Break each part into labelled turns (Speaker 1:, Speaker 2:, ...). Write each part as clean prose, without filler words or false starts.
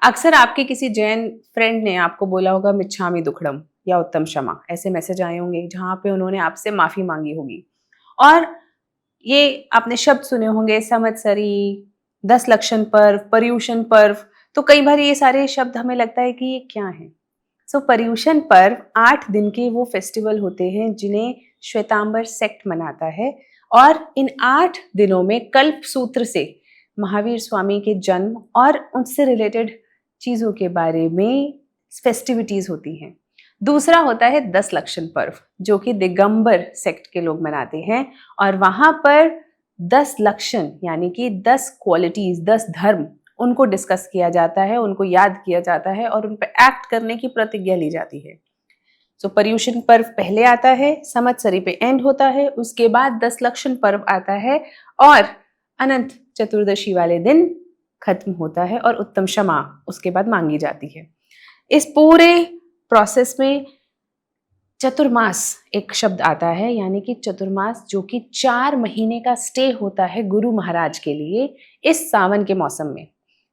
Speaker 1: अक्सर आपके किसी जैन फ्रेंड ने आपको बोला होगा मिच्छामि दुक्कडम या उत्तम क्षमा, ऐसे मैसेज आए होंगे जहां पे उन्होंने आपसे माफी मांगी होगी। और ये आपने शब्द सुने होंगे, संवत्सरी, 10 लक्षण पर्व, पर्युषण पर्व। तो कई बार ये सारे शब्द हमें लगता है कि ये क्या है। पर्युषण पर्व 8 दिन के वो फेस्टिवल होते हैं जिन्हें श्वेतांबर सेक्ट मनाता है। और इन 8 दिनों में कल्प सूत्र से महावीर स्वामी के जन्म और उनसे रिलेटेड चीजों के बारे में फेस्टिविटीज होती हैं। दूसरा होता है 10 लक्षण पर्व, जो कि दिगंबर सेक्ट के लोग मनाते हैं। और वहां पर 10 लक्षण यानी कि 10 क्वालिटीज, 10 धर्म, उनको डिस्कस किया जाता है, उनको याद किया जाता है और उन पर एक्ट करने की प्रतिज्ञा ली जाती है। पर्युषण पर्व पहले आता है, संवत्सरी पे एंड होता है, उसके बाद 10 लक्षण पर्व आता है और अनंत चतुर्दशी वाले दिन खत्म होता है और उत्तम क्षमा उसके बाद मांगी जाती है। इस पूरे प्रोसेस में चतुर्मास एक शब्द आता है, यानी कि चतुर्मास, जो कि 4 महीने का स्टे होता है गुरु महाराज के लिए इस सावन के मौसम में।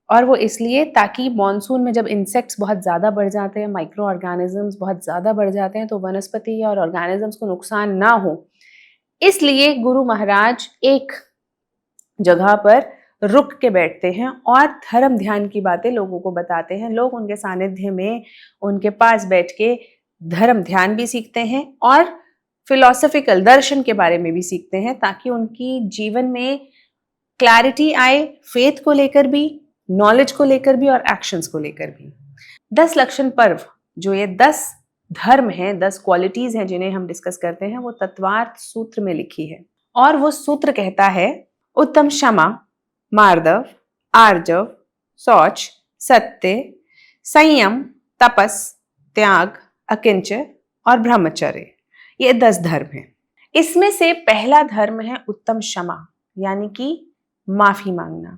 Speaker 1: और वो इसलिए ताकि मॉनसून में जब इंसेक्ट्स बहुत ज़्यादा बढ़ जाते हैं, माइक्रो ऑर्गेनिजम्स बहुत ज़्यादा बढ़ जाते हैं, तो वनस्पति और ऑर्गेनिजम्स को नुकसान ना हो, इसलिए गुरु महाराज एक जगह पर रुक के बैठते हैं और धर्म ध्यान की बातें लोगों को बताते हैं। लोग उनके सानिध्य में उनके पास बैठ के धर्म ध्यान भी सीखते हैं और फिलोसफिकल दर्शन के बारे में भी सीखते हैं, ताकि उनकी जीवन में क्लैरिटी आए, फेथ को लेकर भी, नॉलेज को लेकर भी और एक्शंस को लेकर भी। 10 लक्षण पर्व, जो ये 10 धर्म हैं, 10 क्वालिटीज हैं जिन्हें हम डिस्कस करते हैं, वो तत्वार्थ सूत्र में लिखी है। और वो सूत्र कहता है उत्तम क्षमा, मार्दव, आर्जव, शौच, सत्य, संयम, तपस, त्याग, अकिंच और ब्रह्मचर्य, ये 10 धर्म हैं। इसमें से पहला धर्म है उत्तम क्षमा, यानी कि माफी मांगना।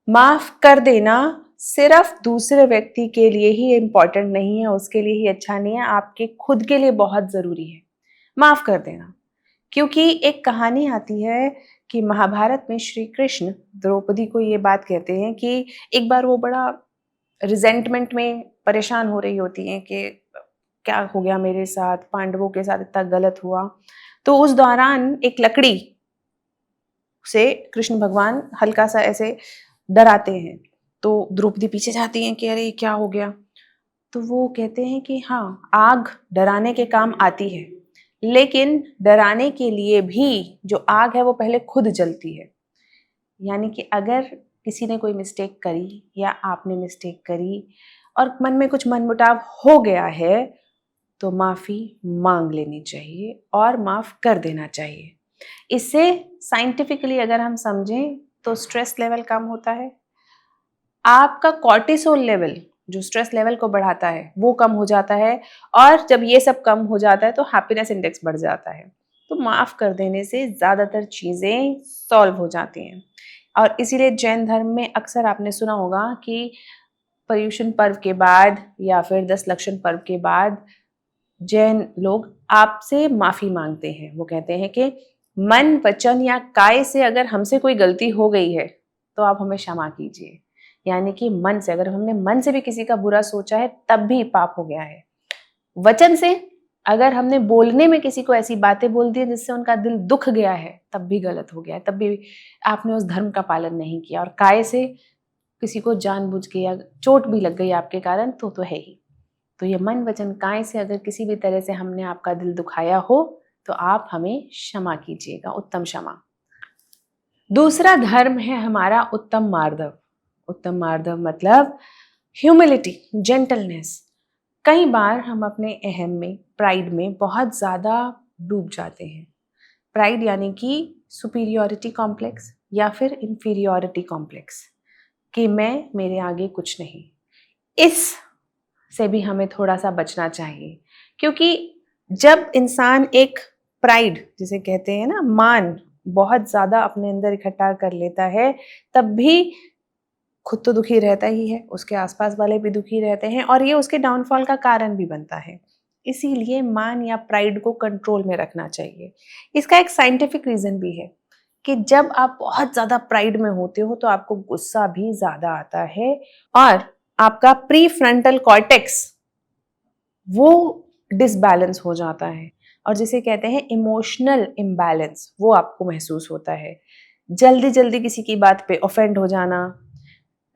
Speaker 1: माफ कर देना सिर्फ दूसरे व्यक्ति के लिए ही इम्पोर्टेंट नहीं है, उसके लिए ही अच्छा नहीं है, आपके खुद के लिए बहुत जरूरी है माफ कर देना। क्योंकि एक कहानी आती है कि महाभारत में श्री कृष्ण द्रौपदी को ये बात कहते हैं कि एक बार वो बड़ा रिजेंटमेंट में परेशान हो रही होती हैं कि क्या हो गया मेरे साथ, पांडवों के साथ इतना गलत हुआ। तो उस दौरान एक लकड़ी से कृष्ण भगवान हल्का सा ऐसे डराते हैं। तो द्रौपदी पीछे जाती हैं कि अरे क्या हो गया। तो वो कहते हैं कि हाँ, आग डराने के काम आती है, लेकिन डराने के लिए भी जो आग है वो पहले खुद जलती है। यानी कि अगर किसी ने कोई मिस्टेक करी या आपने मिस्टेक करी और मन में कुछ मनमुटाव हो गया है, तो माफी मांग लेनी चाहिए और माफ कर देना चाहिए। इससे साइंटिफिकली अगर हम समझें तो स्ट्रेस लेवल कम होता है, आपका कॉर्टिसोल लेवल जो स्ट्रेस लेवल को बढ़ाता है वो कम हो जाता है, और जब ये सब कम हो जाता है तो हैप्पीनेस इंडेक्स बढ़ जाता है। तो माफ कर देने से ज्यादातर चीजें सॉल्व हो जाती हैं। और इसीलिए जैन धर्म में अक्सर आपने सुना होगा कि पर्युषण पर्व के बाद या फिर 10 लक्षण पर्व के बाद जैन लोग आपसे माफी मांगते हैं। वो कहते हैं कि मन, वचन या काय से अगर हमसे कोई गलती हो गई है तो आप हमें क्षमा कीजिए। यानी कि मन से, अगर हमने मन से भी किसी का बुरा सोचा है तब भी पाप हो गया है। वचन से, अगर हमने बोलने में किसी को ऐसी बातें बोल दी जिससे उनका दिल दुख गया है तब भी गलत हो गया है, तब भी आपने उस धर्म का पालन नहीं किया। और काय से, किसी को जानबूझ के या चोट भी लग गई आपके कारण तो है ही। तो ये मन, वचन, काय से अगर किसी भी तरह से हमने आपका दिल दुखाया हो तो आप हमें क्षमा कीजिएगा, उत्तम क्षमा। दूसरा धर्म है हमारा उत्तम मार्दव। उत्तम मार्दव मतलब ह्यूमिलिटी, जेंटलनेस। कई बार हम अपने अहम में, प्राइड में बहुत ज्यादा डूब जाते हैं। प्राइड यानी कि सुपीरियोरिटी कॉम्प्लेक्स या फिर इंफीरियोरिटी कॉम्प्लेक्स, कि मैं, मेरे आगे कुछ नहीं। इस से भी हमें थोड़ा सा बचना चाहिए, क्योंकि जब इंसान एक प्राइड जिसे कहते हैं ना, मान, बहुत ज्यादा अपने अंदर इकट्ठा कर लेता है, तब भी खुद तो दुखी रहता ही है, उसके आसपास वाले भी दुखी रहते हैं और ये उसके डाउनफॉल का कारण भी बनता है। इसीलिए मान या प्राइड को कंट्रोल में रखना चाहिए। इसका एक साइंटिफिक रीजन भी है कि जब आप बहुत ज्यादा प्राइड में होते हो तो आपको गुस्सा भी ज्यादा आता है और आपका प्री फ्रंटल कॉर्टेक्स वो डिसबैलेंस हो जाता है और जिसे कहते हैं इमोशनल इम्बैलेंस, वो आपको महसूस होता है। जल्दी जल्दी किसी की बात पे ऑफेंड हो जाना,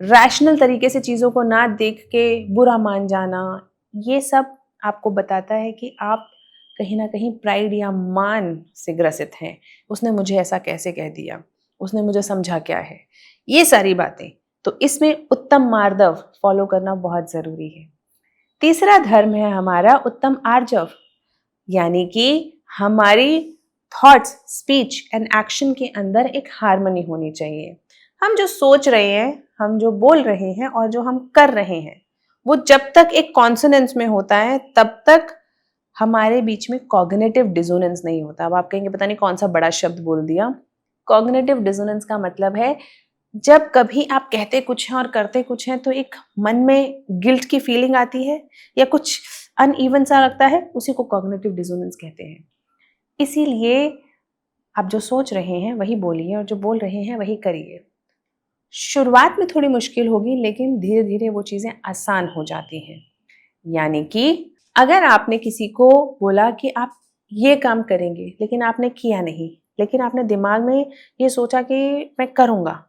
Speaker 1: रैशनल तरीके से चीज़ों को ना देख के बुरा मान जाना, ये सब आपको बताता है कि आप कहीं ना कहीं प्राइड या मान से ग्रसित हैं। उसने मुझे ऐसा कैसे कह दिया, उसने मुझे समझा क्या है, ये सारी बातें। तो इसमें उत्तम मार्दव फॉलो करना बहुत ज़रूरी है। तीसरा धर्म है हमारा उत्तम आर्जव, यानी कि हमारी थॉट्स, स्पीच एंड एक्शन के अंदर एक हार्मनी होनी चाहिए। हम जो सोच रहे हैं, हम जो बोल रहे हैं और जो हम कर रहे हैं, वो जब तक एक कॉन्सोनेंस में होता है तब तक हमारे बीच में कॉग्निटिव डिसोनेंस नहीं होता। अब आप कहेंगे पता नहीं कौन सा बड़ा शब्द बोल दिया। कॉग्निटिव डिसोनेंस का मतलब है जब कभी आप कहते कुछ हैं और करते कुछ हैं तो एक मन में गिल्ट की फीलिंग आती है या कुछ अनइवन सा लगता है, उसी को कॉग्निटिव डिसोनेंस कहते हैं। इसीलिए आप जो सोच रहे हैं वही बोलिए और जो बोल रहे हैं वही करिए। शुरुआत में थोड़ी मुश्किल होगी लेकिन धीरे धीरे वो चीज़ें आसान हो जाती हैं। यानी कि अगर आपने किसी को बोला कि आप ये काम करेंगे लेकिन आपने किया नहीं, लेकिन आपने दिमाग में ये सोचा कि मैं करूँगा,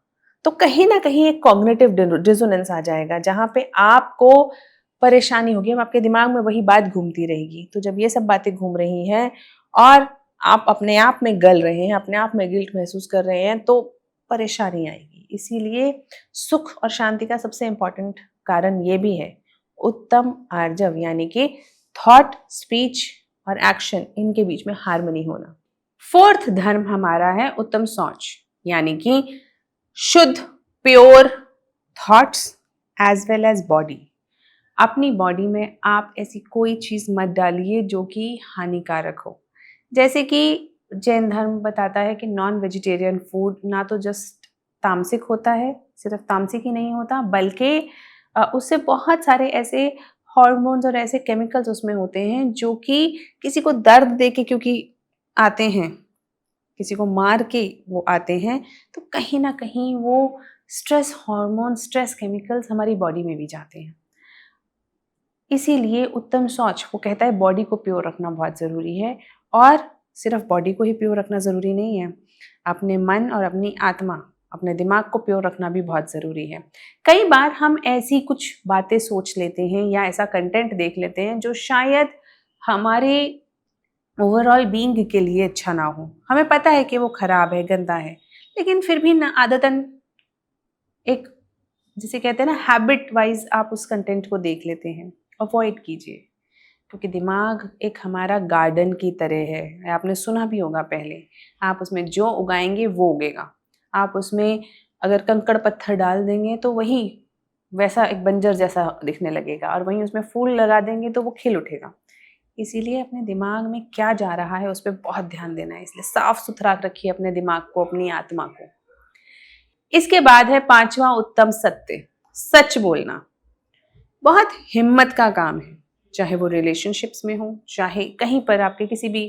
Speaker 1: तो कहीं ना कहीं एक कॉग्निटिव डिसोनेंस आ जाएगा जहाँ पे आपको परेशानी होगी। अब आपके दिमाग में वही बात घूमती रहेगी। तो जब ये सब बातें घूम रही हैं और आप अपने आप में गल रहे हैं, अपने आप में गिल्ट महसूस कर रहे हैं, तो परेशानी आएगी। इसीलिए सुख और शांति का सबसे इम्पोर्टेंट कारण ये भी है उत्तम आर्जव, यानी कि थॉट, स्पीच और एक्शन, इनके बीच में हार्मनी होना। फोर्थ धर्म हमारा है उत्तम सोच, यानी कि शुद्ध, pure thoughts as well as body. अपनी बॉडी में आप ऐसी कोई चीज़ मत डालिए जो कि हानिकारक हो। जैसे कि जैन धर्म बताता है कि नॉन वेजिटेरियन फूड ना तो जस्ट तामसिक होता है, सिर्फ तामसिक ही नहीं होता, बल्कि उससे बहुत सारे ऐसे हॉर्मोन्स और ऐसे केमिकल्स उसमें होते हैं जो कि किसी को दर्द दे के क्योंकि आते हैं, किसी को मार के वो आते हैं, तो कहीं ना कहीं वो स्ट्रेस हार्मोन, स्ट्रेस केमिकल्स हमारी बॉडी में भी जाते हैं। इसीलिए उत्तम सोच वो कहता है बॉडी को प्योर रखना बहुत ज़रूरी है। और सिर्फ बॉडी को ही प्योर रखना ज़रूरी नहीं है, अपने मन और अपनी आत्मा, अपने दिमाग को प्योर रखना भी बहुत ज़रूरी है। कई बार हम ऐसी कुछ बातें सोच लेते हैं या ऐसा कंटेंट देख लेते हैं जो शायद हमारे ओवरऑल बीइंग के लिए अच्छा ना हो। हमें पता है कि वो खराब है, गंदा है, लेकिन फिर भी ना आदतन एक, जिसे कहते हैं ना, हैबिट वाइज आप उस कंटेंट को देख लेते हैं। अवॉइड कीजिए, क्योंकि दिमाग एक हमारा गार्डन की तरह है। आपने सुना भी होगा पहले, आप उसमें जो उगाएंगे वो उगेगा। आप उसमें अगर कंकड़ पत्थर डाल देंगे तो वही वैसा एक बंजर जैसा दिखने लगेगा, और वहीं उसमें फूल लगा देंगे तो वो खिल उठेगा। इसीलिए अपने दिमाग में क्या जा रहा है उस पर बहुत ध्यान देना है। इसलिए साफ सुथरा रखिए अपने दिमाग को, अपनी आत्मा को। इसके बाद है पांचवा उत्तम सत्य, सच बोलना। बहुत हिम्मत का काम है, चाहे वो रिलेशनशिप्स में हो, चाहे कहीं पर आपके किसी भी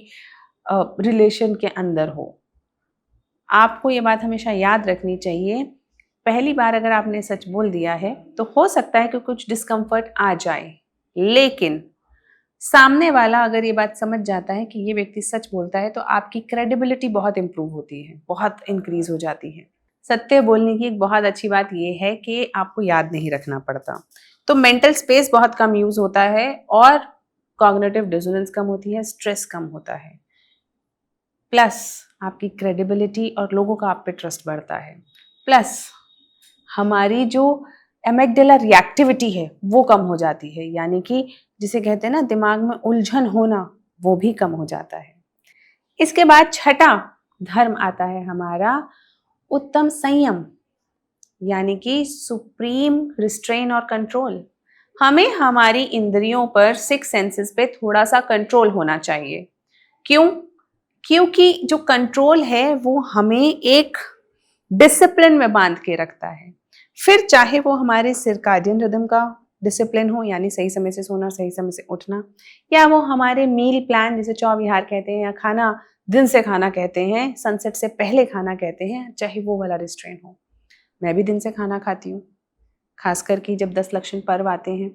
Speaker 1: रिलेशन के अंदर हो। आपको ये बात हमेशा याद रखनी चाहिए, पहली बार अगर आपने सच बोल दिया है तो हो सकता है कि कुछ डिस्कम्फर्ट आ जाए, लेकिन सामने वाला अगर ये बात समझ जाता है कि ये व्यक्ति सच बोलता है तो आपकी क्रेडिबिलिटी बहुत इंप्रूव होती है, बहुत इंक्रीज हो जाती है। सत्य बोलने की एक बहुत अच्छी बात यह है कि आपको याद नहीं रखना पड़ता, तो मेंटल स्पेस बहुत कम यूज होता है और कॉग्निटिव डिसोनेंस कम होती है, स्ट्रेस कम होता है, प्लस आपकी क्रेडिबिलिटी और लोगों का आप पे ट्रस्ट बढ़ता है, प्लस हमारी जो एमिगडाला रिएक्टिविटी है वो कम हो जाती है, यानी कि जिसे कहते हैं ना दिमाग में उलझन होना, वो भी कम हो जाता है। इसके बाद छठा धर्म आता है हमारा उत्तम संयम, यानी कि सुप्रीम रिस्ट्रेन और कंट्रोल। हमें हमारी इंद्रियों पर, सिक्स सेंसेस पे थोड़ा सा कंट्रोल होना चाहिए। क्यों? क्योंकि जो कंट्रोल है वो हमें एक डिसिप्लिन में बांध के रखता है। फिर चाहे वो हमारे सर्काडियन रिदम का डिसिप्लिन हो, यानी सही समय से सोना, सही समय से उठना, या वो हमारे मील प्लान जिसे चौविहार कहते हैं, या खाना दिन से खाना कहते हैं, सनसेट से पहले खाना कहते हैं, चाहे वो वाला रिस्ट्रेन हो। मैं भी दिन से खाना खाती हूँ, खासकर कि जब 10 लक्षण पर्व आते हैं।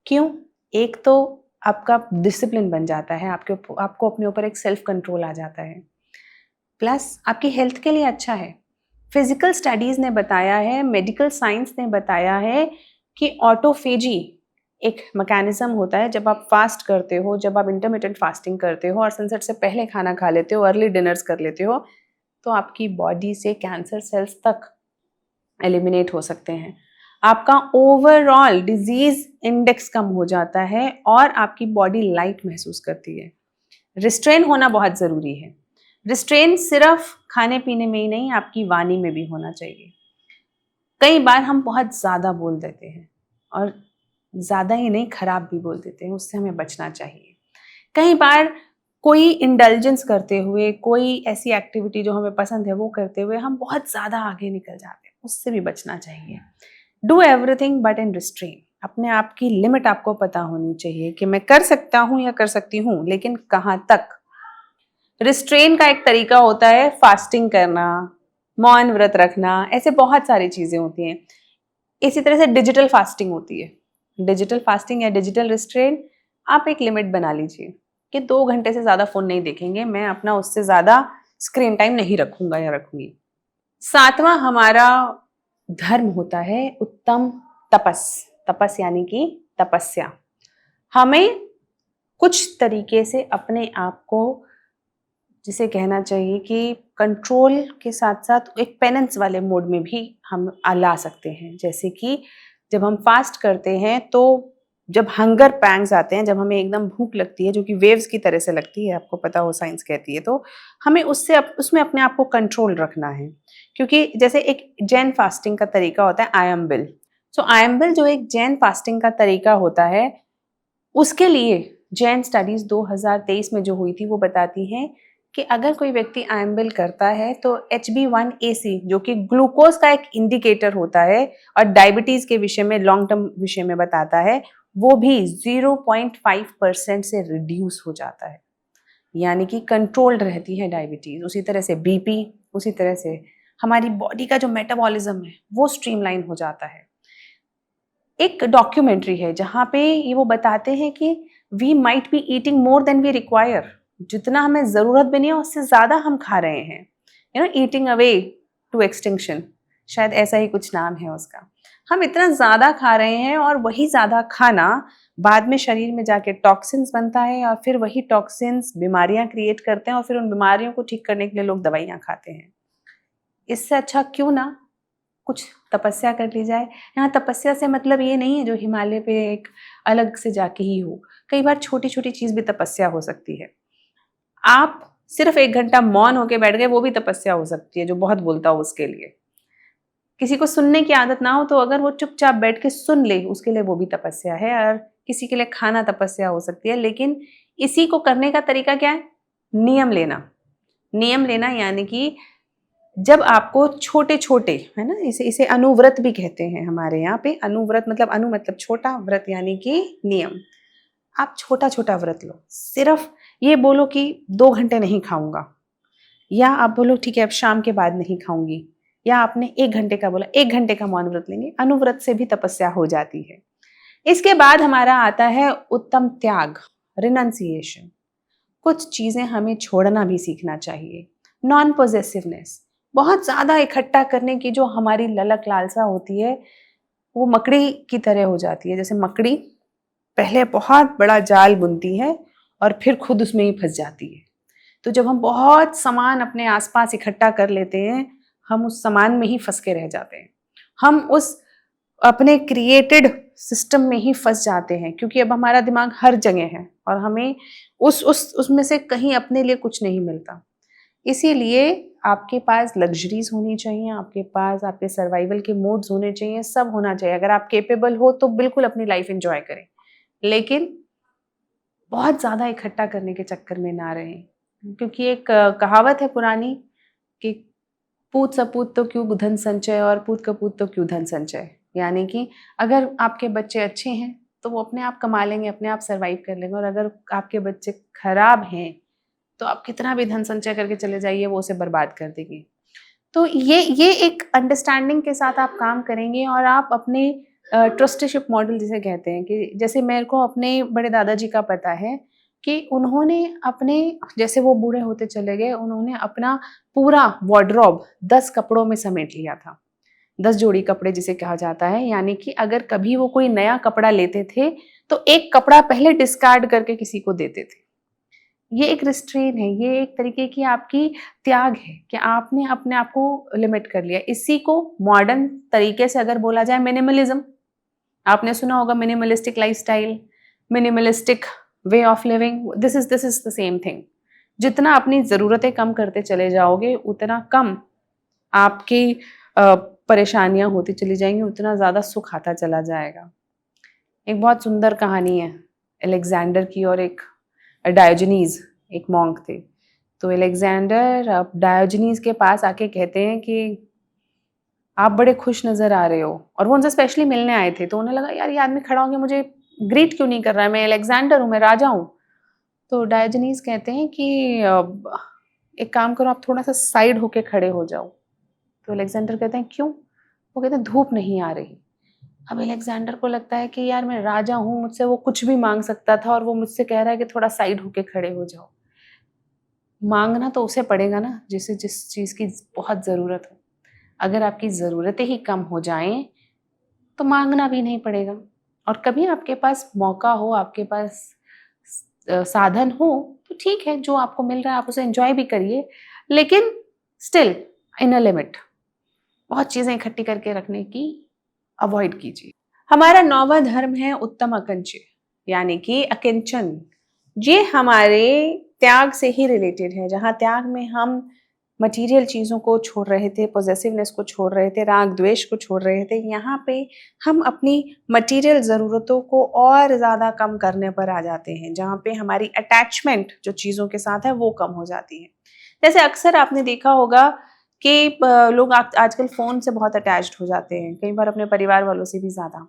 Speaker 1: क्यों? एक तो आपका डिसिप्लिन बन जाता है, आपको अपने ऊपर एक सेल्फ कंट्रोल आ जाता है, प्लस आपकी हेल्थ के लिए अच्छा है। फिजिकल स्टडीज ने बताया है, मेडिकल साइंस ने बताया है कि ऑटोफेजी एक मैकेनिज्म होता है। जब आप फास्ट करते हो, जब आप इंटरमिटेंट फास्टिंग करते हो और सनसेट से पहले खाना खा लेते हो, अर्ली डिनर्स कर लेते हो, तो आपकी बॉडी से कैंसर सेल्स तक एलिमिनेट हो सकते हैं। आपका ओवरऑल डिजीज इंडेक्स कम हो जाता है और आपकी बॉडी लाइट महसूस करती है। रिस्ट्रेन होना बहुत ज़रूरी है। रिस्ट्रेन सिर्फ खाने पीने में ही नहीं, आपकी वाणी में भी होना चाहिए। कई बार हम बहुत ज़्यादा बोल देते हैं और ज़्यादा ही नहीं, खराब भी बोल देते हैं, उससे हमें बचना चाहिए। कई बार कोई इंडल्जेंस करते हुए, कोई ऐसी एक्टिविटी जो हमें पसंद है वो करते हुए हम बहुत ज़्यादा आगे निकल जाते हैं, उससे भी बचना चाहिए। Do everything but in restrain. अपने आप की लिमिट आपको पता होनी चाहिए कि मैं कर सकता हूँ या कर सकती हूँ, लेकिन कहाँ तक। रिस्ट्रेन का एक तरीका होता है फास्टिंग करना, मौन व्रत रखना, ऐसे बहुत सारी चीज़ें होती हैं। इसी तरह से डिजिटल फास्टिंग होती है। डिजिटल फास्टिंग या डिजिटल रिस्ट्रेन, आप एक लिमिट बना लीजिए कि 2 घंटे से ज़्यादा फ़ोन नहीं देखेंगे, मैं अपना उससे ज़्यादा स्क्रीन टाइम नहीं रखूँगा या रखूँगी। 7वां हमारा धर्म होता है उत्तम तपस। तपस यानी कि तपस्या। हमें कुछ तरीके से अपने आप को, जिसे कहना चाहिए कि कंट्रोल के साथ-साथ एक पेनेंस वाले मोड में भी हम ला सकते हैं। जैसे कि जब हम फास्ट करते हैं तो जब हंगर पैंग्स आते हैं, जब हमें एकदम भूख लगती है, जो कि वेव्स की तरह से लगती है, आपको पता हो साइंस कहती है, तो हमें उसमें अपने आप को कंट्रोल रखना है। क्योंकि जैसे एक जैन फास्टिंग का तरीका होता है आयम्बिल। सो आयम्बिल जो एक जैन फास्टिंग का तरीका होता है, उसके लिए जैन स्टडीज 2023 में जो हुई थी वो बताती हैं कि अगर कोई व्यक्ति आयम्बिल करता है तो HB1AC जो कि ग्लूकोज का एक इंडिकेटर होता है और डायबिटीज के विषय में, लॉन्ग टर्म विषय में बताता है, वो भी 0.5% से रिड्यूस हो जाता है। यानी कि कंट्रोल्ड रहती है डायबिटीज। उसी तरह से बीपी, उसी तरह से हमारी बॉडी का जो मेटाबॉलिज्म है वो स्ट्रीमलाइन हो जाता है। एक डॉक्यूमेंट्री है जहाँ पे ये वो बताते हैं कि we might be eating more than we require. जितना हमें ज़रूरत भी नहीं है उससे ज़्यादा हम खा रहे हैं, ईटिंग अवे टू एक्सटिंक्शन, शायद ऐसा ही कुछ नाम है उसका। हम इतना ज़्यादा खा रहे हैं और वही ज़्यादा खाना बाद में शरीर में जाके टॉक्सिन्स बनता है और फिर वही टॉक्सिन्स बीमारियां क्रिएट करते हैं और फिर उन बीमारियों को ठीक करने के लिए लोग दवाइयाँ खाते हैं। इससे अच्छा क्यों ना कुछ तपस्या कर ली जाए। यहाँ तपस्या से मतलब ये नहीं है जो हिमालय पे एक अलग से जाके ही हो। कई बार छोटी-छोटी चीज़ भी तपस्या हो सकती है। आप सिर्फ 1 घंटा मौन होके बैठ गए, वो भी तपस्या हो सकती है, जो बहुत बोलता हो उसके लिए। किसी को सुनने की आदत ना हो तो अगर वो चुपचाप बैठ के सुन ले, उसके लिए वो भी तपस्या है। और किसी के लिए खाना तपस्या हो सकती है। लेकिन इसी को करने का तरीका क्या है? नियम लेना। नियम लेना यानी कि जब आपको छोटे-छोटे, है ना, इसे इसे अनुव्रत भी कहते हैं हमारे यहाँ पे। अनुव्रत मतलब अनु मतलब छोटा, व्रत यानी कि नियम। आप छोटा-छोटा व्रत लो। सिर्फ ये बोलो कि 2 घंटे नहीं खाऊँगा, या आप बोलो ठीक है अब शाम के बाद नहीं खाऊँगी, या आपने 1 घंटे का बोला, 1 घंटे का मौन व्रत लेंगे। अनुव्रत से भी तपस्या हो जाती है। इसके बाद हमारा आता है उत्तम त्याग, रिनंसिएशन। कुछ चीज़ें हमें छोड़ना भी सीखना चाहिए। नॉन पॉसेसिवनेस, बहुत ज़्यादा इकट्ठा करने की जो हमारी ललक लालसा होती है, वो मकड़ी की तरह हो जाती है। जैसे मकड़ी पहले बहुत बड़ा जाल बुनती है और फिर खुद उसमें ही फंस जाती है। तो जब हम बहुत सामान अपने आसपास इकट्ठा कर लेते हैं, हम उस सामान में ही फंस के रह जाते हैं। हम उस अपने क्रिएटेड सिस्टम में ही फंस जाते हैं, क्योंकि अब हमारा दिमाग हर जगह है और हमें उसमें से कहीं अपने लिए कुछ नहीं मिलता। इसीलिए आपके पास लग्जरीज होनी चाहिए, आपके पास आपके सर्वाइवल के मोड्स होने चाहिए, सब होना चाहिए। अगर आप कैपेबल हो तो बिल्कुल अपनी लाइफ एंजॉय करें, लेकिन बहुत ज़्यादा इकट्ठा करने के चक्कर में ना रहें। क्योंकि एक कहावत है पुरानी कि पूत सपूत तो क्यों धन संचय और पूत कपूत तो क्यों धन संचय। यानी कि अगर आपके बच्चे अच्छे हैं तो वो अपने आप कमा लेंगे, अपने आप सर्वाइव कर लेंगे, और अगर आपके बच्चे खराब हैं तो आप कितना भी धन संचय करके चले जाइए, वो उसे बर्बाद कर देगी। तो ये एक अंडरस्टैंडिंग के साथ आप काम करेंगे और आप अपने ट्रस्टीशिप मॉडल जिसे कहते हैं, कि जैसे मेरे को अपने बड़े दादाजी का पता है कि उन्होंने अपने, जैसे वो बूढ़े होते चले गए, उन्होंने अपना पूरा वार्डरोब 10 कपड़ों में समेट लिया था। 10 जोड़ी कपड़े जिसे कहा जाता है, यानी कि अगर कभी वो कोई नया कपड़ा लेते थे तो एक कपड़ा पहले डिस्कार्ड करके किसी को देते थे। ये एक रिस्ट्रेन है, ये एक तरीके की आपकी त्याग है कि आपने अपने आप को लिमिट कर लिया। इसी को मॉडर्न तरीके से अगर बोला जाए, मिनिमलिज्म। आपने सुना होगा minimalistic lifestyle, minimalistic way of living. This is the same thing. जितना अपनी ज़रूरतें कम करते चले जाओगे, उतना कम आपकी परेशानियां होती चली जाएंगी, उतना ज़्यादा सुख आता चला जाएगा। एक बहुत सुंदर कहानी है अलेक्जेंडर की और एक डायोजनीज, एक मॉन्क थे। तो अलेक्जेंडर अब डायोजनीज के पास आके कहते हैं कि आप बड़े खुश नज़र आ रहे हो, और वो उनसे स्पेशली मिलने आए थे। तो उन्हें लगा, यार ये आदमी खड़ा होकर मुझे ग्रीट क्यों नहीं कर रहा है, मैं अलेक्जेंडर हूँ, मैं राजा हूँ। तो डायोजनीज कहते हैं कि एक काम करो, आप थोड़ा सा साइड होके खड़े हो जाओ। तो अलेक्जेंडर कहते हैं क्यों? वो कहते हैं धूप नहीं आ रही। अब अलेक्जेंडर को लगता है कि यार मैं राजा हूँ, मुझसे वो कुछ भी मांग सकता था, और वो मुझसे कह रहा है कि थोड़ा साइड होके खड़े हो जाओ। मांगना तो उसे पड़ेगा ना जिसे जिस चीज़ की बहुत ज़रूरत हो। अगर आपकी ज़रूरतें ही कम हो जाएं तो मांगना भी नहीं पड़ेगा। और कभी आपके पास मौका हो, आपके पास साधन हो, तो ठीक है, जो आपको मिल रहा है आप उसे एंजॉय भी करिए, लेकिन स्टिल इन अ लिमिट। बहुत चीज़ें इकट्ठी करके रखने की अवॉइड कीजिए। हमारा 9वां धर्म है उत्तम अकिंचन, यानी कि अकिंचन। ये हमारे त्याग से ही रिलेटेड है, जहाँ त्याग में हम मटेरियल चीज़ों को छोड़ रहे थे, पॉजेसिवनेस को छोड़ रहे थे, राग द्वेष को छोड़ रहे थे। यहाँ पे हम अपनी मटेरियल ज़रूरतों को और ज़्यादा कम करने पर आ जाते हैं, जहाँ पे हमारी अटैचमेंट जो चीज़ों के साथ है वो कम हो जाती है। जैसे अक्सर आपने देखा होगा कि लोग आजकल फ़ोन से बहुत अटैच्ड हो जाते हैं, कई बार अपने परिवार वालों से भी ज़्यादा।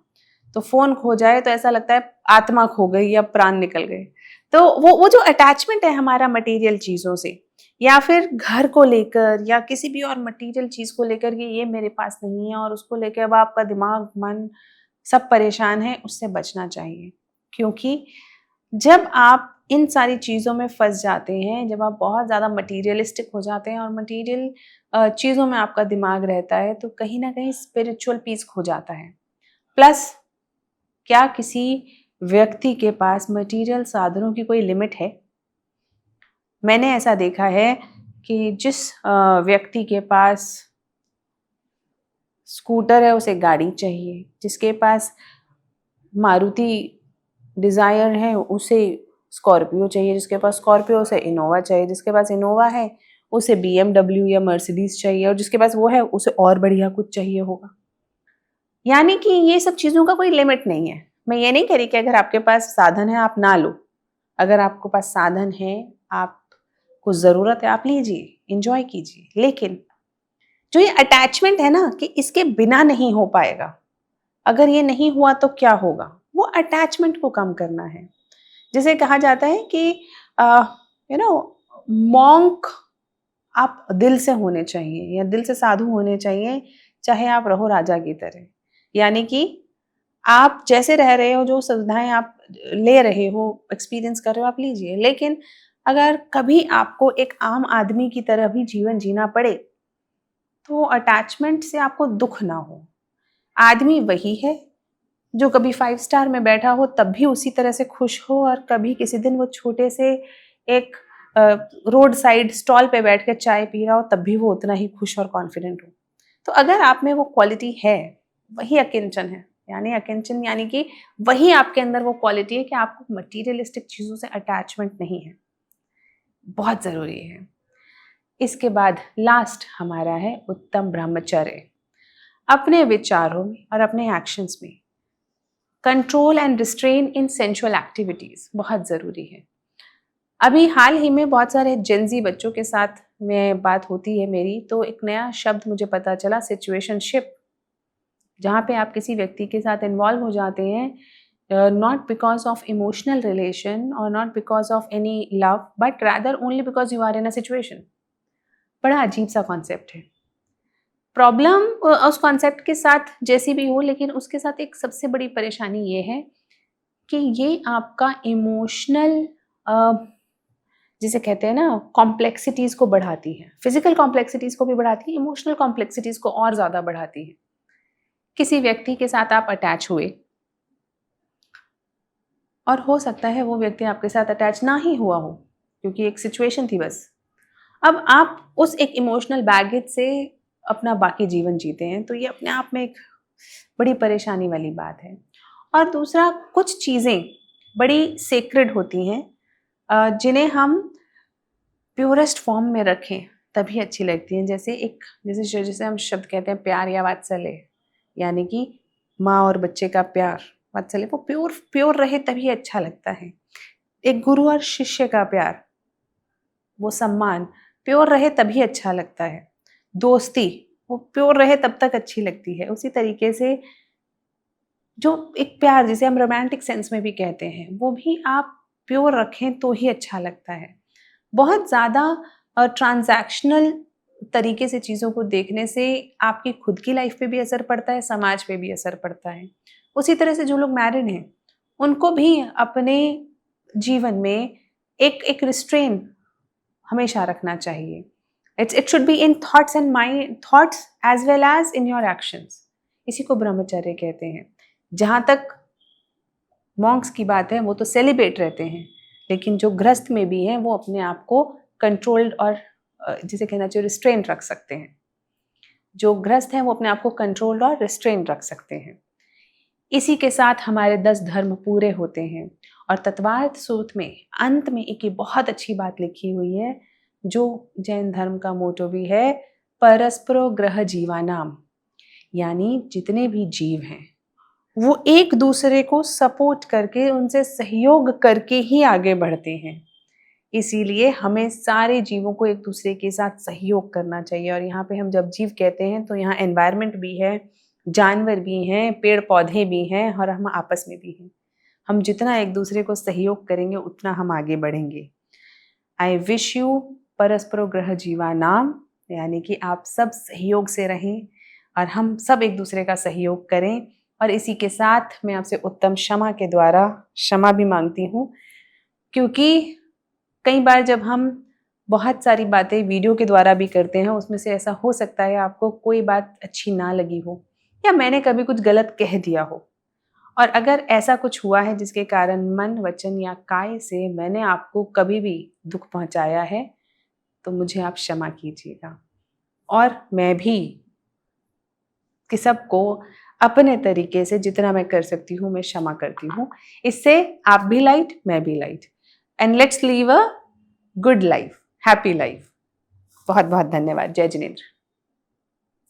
Speaker 1: तो फ़ोन खो जाए तो ऐसा लगता है आत्मा खो गई या प्राण निकल गए। तो वो जो अटैचमेंट है हमारा मटेरियल चीज़ों से, या फिर घर को लेकर या किसी भी और मटेरियल चीज़ को लेकर कि ये मेरे पास नहीं है, और उसको लेकर अब आपका दिमाग, मन सब परेशान है, उससे बचना चाहिए। क्योंकि जब आप इन सारी चीज़ों में फँस जाते हैं, जब आप बहुत ज़्यादा मटीरियलिस्टिक हो जाते हैं और मटीरियल चीज़ों में आपका दिमाग रहता है, तो कहीं न कहीं स्पिरिचुअल पीस खो जाता है। प्लस क्या किसी व्यक्ति के पास मटेरियल साधनों की कोई लिमिट है? मैंने ऐसा देखा है कि जिस व्यक्ति के पास स्कूटर है उसे गाड़ी चाहिए, जिसके पास मारुति डिज़ायर है उसे स्कॉर्पियो चाहिए, जिसके पास स्कॉर्पियो उसे इनोवा चाहिए, जिसके पास इनोवा है उसे बीएमडब्ल्यू या मर्सिडीज चाहिए, और जिसके पास वो है उसे और बढ़िया कुछ चाहिए होगा। यानी कि ये सब चीज़ों का कोई लिमिट नहीं है। मैं ये नहीं कह रही कि अगर आपके पास साधन है आप ना लो। अगर आपके पास साधन है, आपको ज़रूरत है, आप लीजिए, एन्जॉय कीजिए। लेकिन जो ये अटैचमेंट है ना कि इसके बिना नहीं हो पाएगा, अगर ये नहीं हुआ तो क्या होगा? वो अटैचमेंट को कम करना है। जिसे कहा जाता है कि यू नो मॉन्क आप दिल से होने चाहिए, या दिल से साधु होने चाहिए, चाहे आप रहो राजा की तरह। यानी कि आप जैसे रह रहे हो, जो सुविधाएं आप ले रहे हो, एक्सपीरियंस कर रहे हो, आप लीजिए। लेकिन अगर कभी आपको एक आम आदमी की तरह भी जीवन जीना पड़े, तो अटैचमेंट से आपको दुख ना हो। आदमी वही है जो कभी 5 स्टार में बैठा हो तब भी उसी तरह से खुश हो, और कभी किसी दिन वो छोटे से एक रोड साइड स्टॉल पे बैठ कर चाय पी रहा हो तब भी वो उतना ही खुश और कॉन्फिडेंट हो। तो अगर आप में वो क्वालिटी है, वही अकिंचन है। यानी अकिंचन यानी कि वही आपके अंदर वो क्वालिटी है कि आपको मटीरियलिस्टिक चीज़ों से अटैचमेंट नहीं है। बहुत ज़रूरी है। इसके बाद लास्ट हमारा है उत्तम ब्रह्मचर्य। अपने विचारों में और अपने एक्शंस में control and restrain in sensual activities बहुत ज़रूरी है। अभी हाल ही में बहुत सारे जेनज़ी बच्चों के साथ में बात होती है मेरी, तो एक नया शब्द मुझे पता चला, सिचुएशनशिप, जहाँ पे आप किसी व्यक्ति के साथ इन्वॉल्व हो जाते हैं, not because of emotional relation और not because of any love, but rather only because you are in a situation. बड़ा अजीब सा कॉन्सेप्ट है। प्रॉब्लम उस कॉन्सेप्ट के साथ जैसी भी हो, लेकिन उसके साथ एक सबसे बड़ी परेशानी ये है कि ये आपका इमोशनल जिसे कहते हैं ना कॉम्प्लेक्सिटीज को बढ़ाती है। फिजिकल कॉम्प्लेक्सिटीज को भी बढ़ाती है, इमोशनल कॉम्प्लेक्सिटीज को और ज्यादा बढ़ाती है। किसी व्यक्ति के साथ आप अटैच हुए और हो सकता है वो व्यक्ति आपके साथ अटैच ना ही हुआ हो, क्योंकि एक सिचुएशन थी बस। अब आप उस एक इमोशनल बैगेज से अपना बाकी जीवन जीते हैं, तो ये अपने आप में एक बड़ी परेशानी वाली बात है। और दूसरा, कुछ चीज़ें बड़ी सेक्रेड होती हैं जिन्हें हम प्योरेस्ट फॉर्म में रखें तभी अच्छी लगती हैं। जैसे हम शब्द कहते हैं प्यार या वात्सल्य, यानी कि माँ और बच्चे का प्यार, वात्सल्य, वो प्योर रहे तभी अच्छा लगता है। एक गुरु और शिष्य का प्यार, वो सम्मान प्योर रहे तभी अच्छा लगता है। दोस्ती वो प्योर रहे तब तक अच्छी लगती है। उसी तरीके से जो एक प्यार जिसे हम रोमांटिक सेंस में भी कहते हैं, वो भी आप प्योर रखें तो ही अच्छा लगता है। बहुत ज़्यादा ट्रांजैक्शनल तरीके से चीज़ों को देखने से आपकी खुद की लाइफ पे भी असर पड़ता है, समाज पे भी असर पड़ता है। उसी तरह से जो लोग मैरिड हैं, उनको भी अपने जीवन में एक रिस्ट्रेन हमेशा रखना चाहिए। It should be in thoughts and mind, thoughts as well as in your actions. इसी को ब्रह्मचर्य कहते हैं। जहाँ तक मॉन्क्स की बात है, वो तो सेलिब्रेट रहते हैं, लेकिन जो गृहस्थ में भी हैं वो अपने आप को कंट्रोल्ड और जिसे कहना चाहिए रिस्ट्रेंट रख सकते हैं। जो गृहस्थ हैं वो अपने आप को कंट्रोल्ड और रिस्ट्रेंट रख सकते हैं। इसी के साथ हमारे 10 धर्म पूरे होते हैं। और तत्वार्थ सूत्र में अंत में एक ये बहुत अच्छी बात लिखी हुई है, जो जैन धर्म का मोटो भी है, परस्परो ग्रह जीवानाम, यानी जितने भी जीव हैं वो एक दूसरे को सपोर्ट करके, उनसे सहयोग करके ही आगे बढ़ते हैं। इसीलिए हमें सारे जीवों को एक दूसरे के साथ सहयोग करना चाहिए। और यहाँ पे हम जब जीव कहते हैं तो यहाँ एनवायरनमेंट भी है, जानवर भी हैं, पेड़ पौधे भी हैं, और हम आपस में भी हैं। हम जितना एक दूसरे को सहयोग करेंगे उतना हम आगे बढ़ेंगे। आई विश यू परस्परो ग्रह जीवा नाम, यानी कि आप सब सहयोग से रहें और हम सब एक दूसरे का सहयोग करें। और इसी के साथ मैं आपसे उत्तम क्षमा के द्वारा क्षमा भी मांगती हूँ, क्योंकि कई बार जब हम बहुत सारी बातें वीडियो के द्वारा भी करते हैं, उसमें से ऐसा हो सकता है आपको कोई बात अच्छी ना लगी हो, या मैंने कभी कुछ गलत कह दिया हो। और अगर ऐसा कुछ हुआ है जिसके कारण मन, वचन या काय से मैंने आपको कभी भी दुख पहुंचाया है, तो मुझे आप क्षमा कीजिएगा। और मैं भी कि सबको अपने तरीके से जितना मैं कर सकती हूँ मैं क्षमा करती हूँ। इससे आप भी लाइट, मैं भी light, and let's leave a good life, happy life. बहुत बहुत धन्यवाद। जय जिनेंद्र।